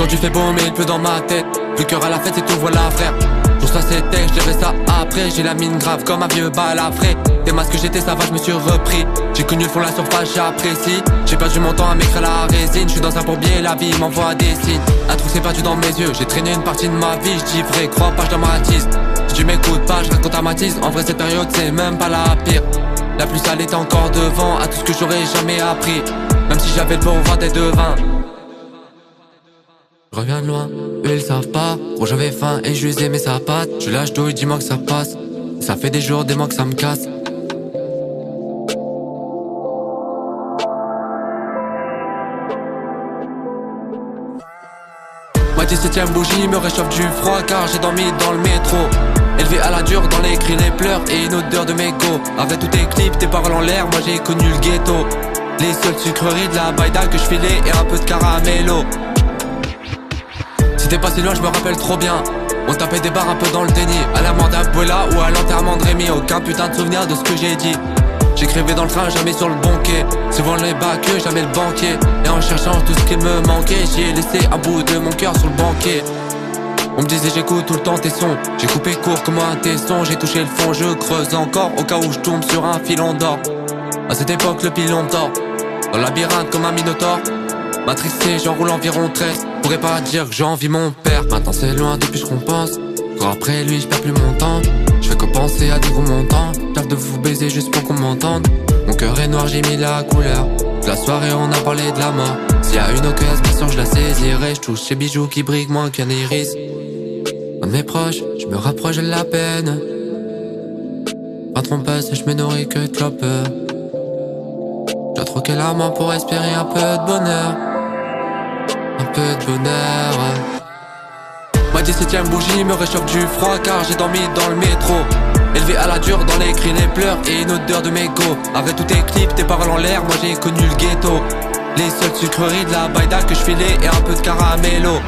Aujourd'hui fait beau mais il pleut dans ma tête. Le cœur à la fête et tout voilà frère. Pour ça c'était, je dirais ça après. J'ai la mine grave comme un vieux balafré. Des masques que j'étais ça va je me suis repris. J'ai connu le fond la surface j'apprécie. J'ai perdu mon temps à m'écrire la résine. Je suis dans un bourbier, la vie m'envoie des signes. Un trou s'est perdu dans mes yeux. J'ai traîné une partie de ma vie. Je dis vrai, crois pas je dramatise. Si tu m'écoutes pas, je raconte à Matisse. En vrai cette période c'est même pas la pire. La plus sale est encore devant. À tout ce que j'aurais jamais appris. Même si j'avais le bon vent des devins. Je reviens de loin, eux ils savent pas. Gros j'avais faim et je lui ai mes sapates. Je lâche tout et dis-moi que ça passe. Ça fait des jours, des mois que ça me casse. Ma 17ème bougie me réchauffe du froid car j'ai dormi dans le métro. Élevé à la dure dans les cris, les pleurs et une odeur de mégot. Avec tous tes clips, tes paroles en l'air, moi j'ai connu le ghetto. Les seules sucreries de la baïda que je filais et un peu de caramello. Si t'es pas si loin je me rappelle trop bien. On tapait des barres un peu dans le déni. À la mort d'Abuela ou à l'enterrement de Rémi. Aucun putain de souvenir de ce que j'ai dit. J'écrivais dans le train, jamais sur le banquet. Souvent les bacs, jamais le banquier. Et en cherchant tout ce qui me manquait, j'y ai laissé un bout de mon cœur sur le banquet. On me disait j'écoute tout le temps tes sons. J'ai coupé court comme un tesson. J'ai touché le fond, je creuse encore au cas où je tombe sur un filon d'or. À cette époque le pilon d'or. Dans le labyrinthe comme un minotaure. Matrixé, j'en roule environ 13. Pourrais pas dire que j'envie mon père. Maintenant c'est loin depuis je compense. Encore après lui je perds plus mon temps. Je fais que penser à des gros montants. J'rêve de vous baiser juste pour qu'on m'entende. Mon cœur est noir, j'ai mis la couleur. La soirée on a parlé de la mort. S'il y a une occasion bien sûr je la saisirai. Je touche ces bijoux qui brillent moins qu'un iris. Un de mes proches, je me rapproche de la peine. Pas trompeuse et je me nourris que de clopes. J'ai troqué la main pour espérer un peu de bonheur. Un peu de bonheur. Ma 17ème bougie me réchauffe du froid car j'ai dormi dans le métro. Élevé à la dure dans les cris, les pleurs et une odeur de mégot. Avec tous tes clips, tes paroles en l'air, moi j'ai connu le ghetto. Les seules sucreries de la baïda que je filais et un peu de caramello.